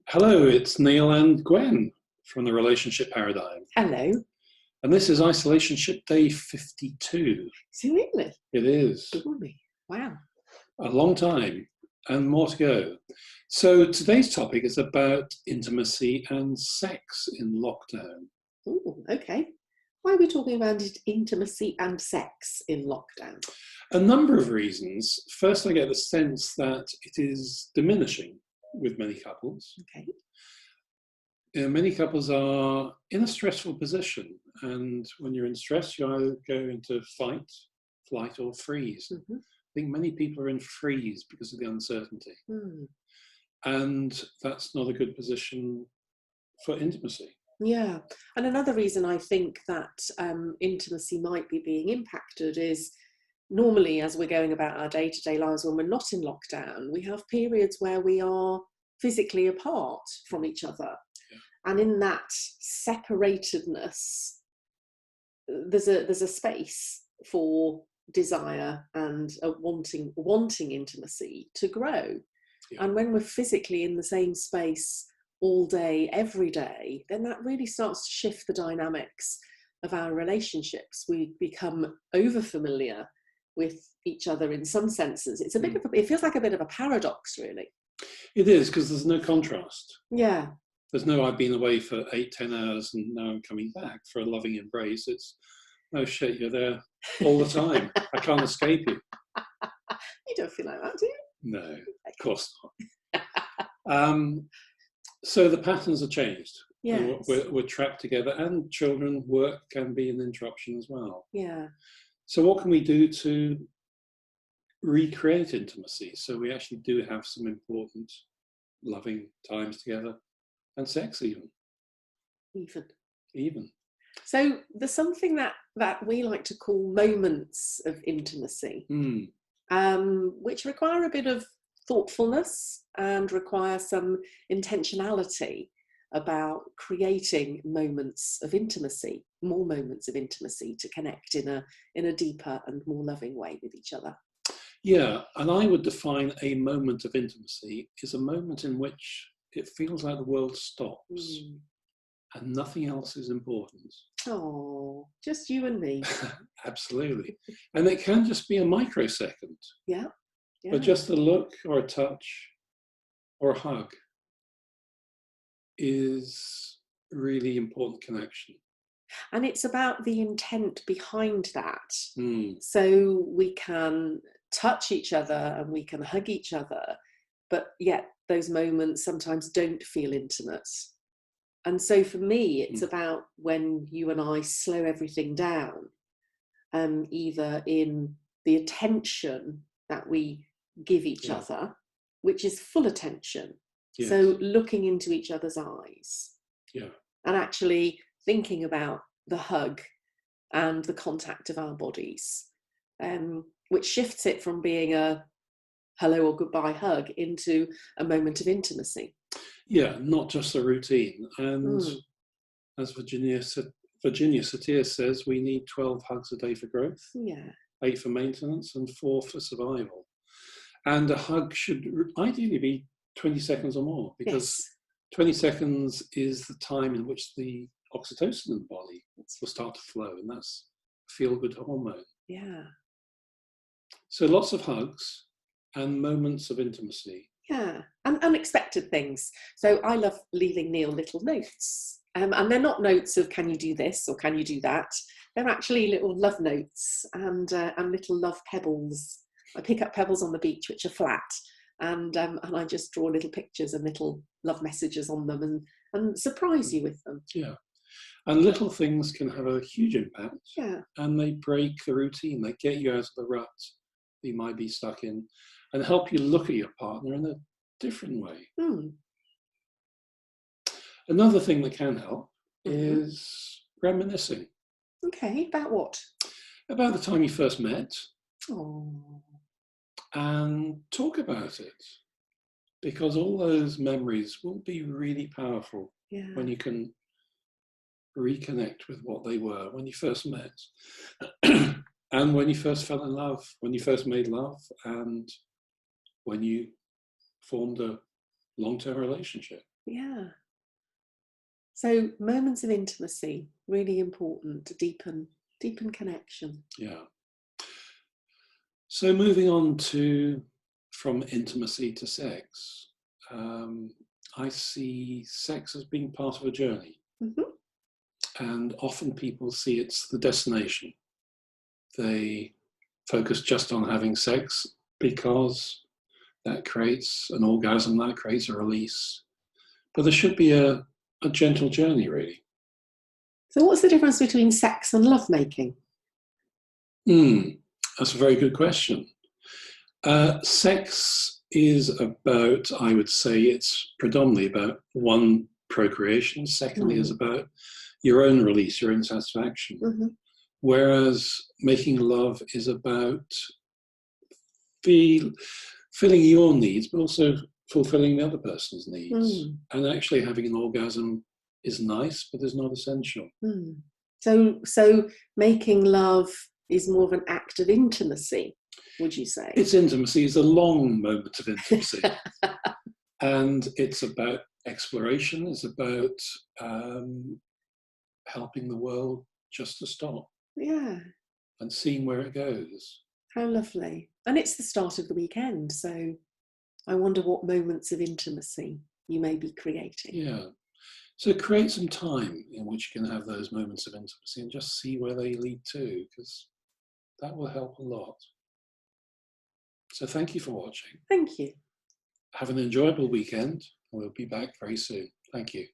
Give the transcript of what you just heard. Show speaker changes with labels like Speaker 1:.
Speaker 1: Hello, it's Neil and Gwen from the Relationship Paradigm.
Speaker 2: Hello.
Speaker 1: And this is Isolationship Day 52.
Speaker 2: Is it really?
Speaker 1: It is.
Speaker 2: Blimey. Wow.
Speaker 1: A long time and more to go. So today's topic is about intimacy and sex in lockdown.
Speaker 2: Oh, okay. Why are we talking about intimacy and sex in lockdown?
Speaker 1: A number of reasons. First, I get the sense that it is diminishing with many couples.
Speaker 2: Okay.
Speaker 1: Many couples are in a stressful position, and when you're in stress, you either go into fight, flight, or freeze.
Speaker 2: Mm-hmm.
Speaker 1: I think many people are in freeze because of the uncertainty, and that's not a good position for intimacy.
Speaker 2: Yeah, and another reason I think that intimacy might be being impacted is normally, as we're going about our day-to-day lives when we're not in lockdown, we have periods where we are physically apart from each other. And in that separatedness, there's a space for desire and a wanting intimacy to grow. Yeah. And when we're physically in the same space all day, every day, then that really starts to shift the dynamics of our relationships. We become over-familiar with each other in some senses. It's a bit of it feels like a bit of a paradox, really.
Speaker 1: It is, because there's no contrast.
Speaker 2: Yeah.
Speaker 1: There's no, I've been away for 8-10 hours and now I'm coming back for a loving embrace. It's, no shit, you're there all the time. I can't escape you.
Speaker 2: You don't feel like that, do you?
Speaker 1: No, of course not. So the patterns are changed.
Speaker 2: Yes.
Speaker 1: We're trapped together, and children, work can be an interruption as well.
Speaker 2: Yeah.
Speaker 1: So what can we do to recreate intimacy so we actually do have some important loving times together? And sex even. So
Speaker 2: there's something that we like to call moments of intimacy, which require a bit of thoughtfulness and require some intentionality about creating moments of intimacy, more moments of intimacy to connect in a deeper and more loving way with each other.
Speaker 1: Yeah, and I would define a moment of intimacy as a moment in which it feels like the world stops and nothing else is important.
Speaker 2: Oh, just you and me.
Speaker 1: Absolutely. And it can just be a microsecond.
Speaker 2: Yeah.
Speaker 1: But just a look or a touch or a hug is a really important connection.
Speaker 2: And it's about the intent behind that. So we can touch each other and we can hug each other, but yet those moments sometimes don't feel intimate. And so for me, it's about when you and I slow everything down, either in the attention that we give each other, which is full attention. Yes. So looking into each other's eyes and actually thinking about the hug and the contact of our bodies, which shifts it from being a hello or goodbye hug into a moment of intimacy.
Speaker 1: Yeah, not just a routine. And as Virginia Satir says, we need 12 hugs a day for growth, 8 for maintenance, and 4 for survival. And a hug should ideally be 20 seconds or more, because 20 seconds is the time in which the oxytocin in the body will start to flow, and that's a feel-good hormone. Yeah. So lots of hugs and moments of intimacy.
Speaker 2: Yeah, and unexpected things. So I love leaving Neil little notes. And they're not notes of can you do this or can you do that. They're actually little love notes and little love pebbles. I pick up pebbles on the beach which are flat, and I just draw little pictures and little love messages on them and surprise you with them.
Speaker 1: Yeah. And little things can have a huge impact.
Speaker 2: Yeah. And
Speaker 1: they break the routine. They get you out of the rut that you might be stuck in and help you look at your partner in a different way. Another thing that can help is reminiscing.
Speaker 2: Okay, about what?
Speaker 1: About the time you first met.
Speaker 2: Oh.
Speaker 1: And talk about it. Because all those memories will be really powerful when you can reconnect with what they were when you first met. And when you first fell in love, when you first made love, and when you formed a long-term relationship.
Speaker 2: Yeah. So moments of intimacy, really important to deepen connection.
Speaker 1: Yeah. So moving on from intimacy to sex, I see sex as being part of a journey. Mm-hmm. And often people see it's the destination. They focus just on having sex because that creates an orgasm, that creates a release. But there should be a gentle journey, really.
Speaker 2: So what's the difference between sex and lovemaking?
Speaker 1: That's a very good question. Sex is about, I would say, it's predominantly about one, procreation. Secondly, is about your own release, your own satisfaction. Mm-hmm. Whereas making love is about filling your needs, but also fulfilling the other person's needs. And actually having an orgasm is nice, but is not essential.
Speaker 2: So making love is more of an act of intimacy, would you say?
Speaker 1: It's intimacy. It's a long moment of intimacy. And it's about exploration. It's about helping the world just to stop.
Speaker 2: Yeah.
Speaker 1: And seeing where it goes.
Speaker 2: How lovely. And it's the start of the weekend, so I wonder what moments of intimacy you may be creating.
Speaker 1: Yeah. So create some time in which you can have those moments of intimacy and just see where they lead to, because that will help a lot. So thank you for watching.
Speaker 2: Thank you.
Speaker 1: Have an enjoyable weekend. We'll be back very soon. Thank you.